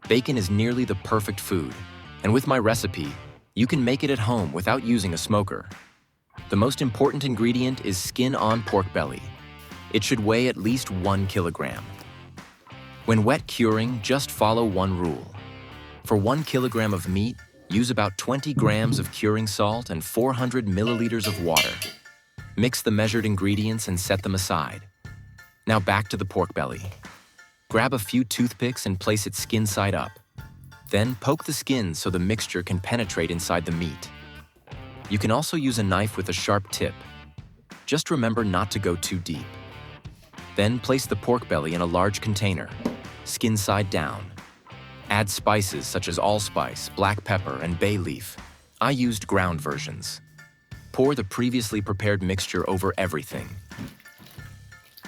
Bacon is nearly the perfect food, and with my recipe, you can make it at home without using a smoker. The most important ingredient is skin-on pork belly. It should weigh at least 1 kilogram. When wet curing, just follow one rule. For 1 kilogram of meat, use about 20 grams of curing salt and 400 milliliters of water. Mix the measured ingredients and set them aside. Now back to the pork belly. Grab a few toothpicks and place it skin side up. Then poke the skin so the mixture can penetrate inside the meat. You can also use a knife with a sharp tip. Just remember not to go too deep. Then place the pork belly in a large container, skin side down. Add spices such as allspice, black pepper, and bay leaf. I used ground versions. Pour the previously prepared mixture over everything.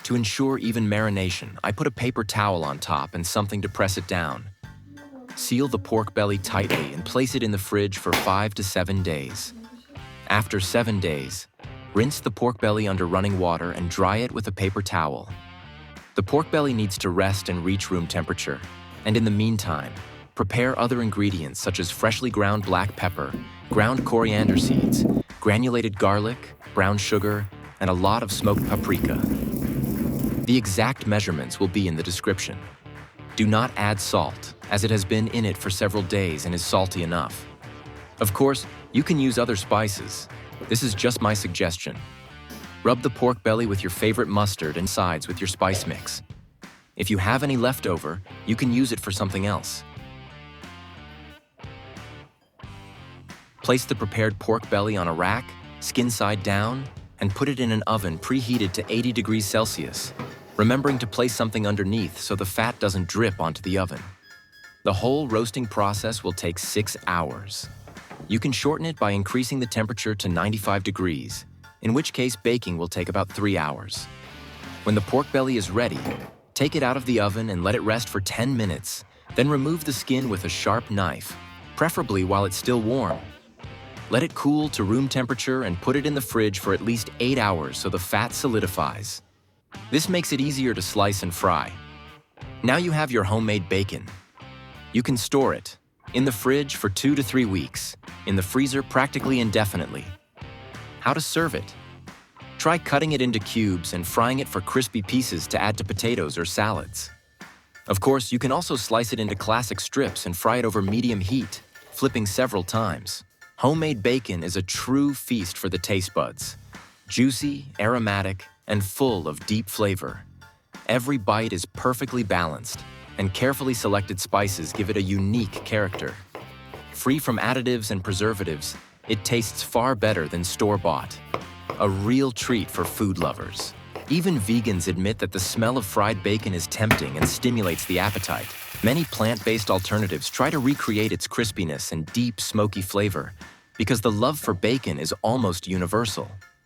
To ensure even marination, I put a paper towel on top and something to press it down. Seal the pork belly tightly and place it in the fridge for 5 to 7 days. After 7 days, rinse the pork belly under running water and dry it with a paper towel. The pork belly needs to rest and reach room temperature, and in the meantime, prepare other ingredients such as freshly ground black pepper, ground coriander seeds, granulated garlic, brown sugar, and a lot of smoked paprika. The exact measurements will be in the description. Do not add salt, as it has been in it for several days and is salty enough. Of course, you can use other spices. This is just my suggestion. Rub the pork belly with your favorite mustard and sides with your spice mix. If you have any leftover, you can use it for something else. Place the prepared pork belly on a rack, skin side down, and put it in an oven preheated to 80 degrees Celsius, remembering to place something underneath so the fat doesn't drip onto the oven. The whole roasting process will take 6 hours. You can shorten it by increasing the temperature to 95 degrees, in which case baking will take about 3 hours. When the pork belly is ready, take it out of the oven and let it rest for 10 minutes, then remove the skin with a sharp knife, preferably while it's still warm. Let it cool to room temperature and put it in the fridge for at least 8 hours so the fat solidifies. This makes it easier to slice and fry. Now you have your homemade bacon. You can store it in the fridge for 2 to 3 weeks, in the freezer practically indefinitely. How to serve it? Try cutting it into cubes and frying it for crispy pieces to add to potatoes or salads. Of course, you can also slice it into classic strips and fry it over medium heat, flipping several times. Homemade bacon is a true feast for the taste buds. Juicy, aromatic, and full of deep flavor. Every bite is perfectly balanced, and carefully selected spices give it a unique character. Free from additives and preservatives, it tastes far better than store-bought. A real treat for food lovers. Even vegans admit that the smell of fried bacon is tempting and stimulates the appetite. Many plant-based alternatives try to recreate its crispiness and deep, smoky flavor, because the love for bacon is almost universal.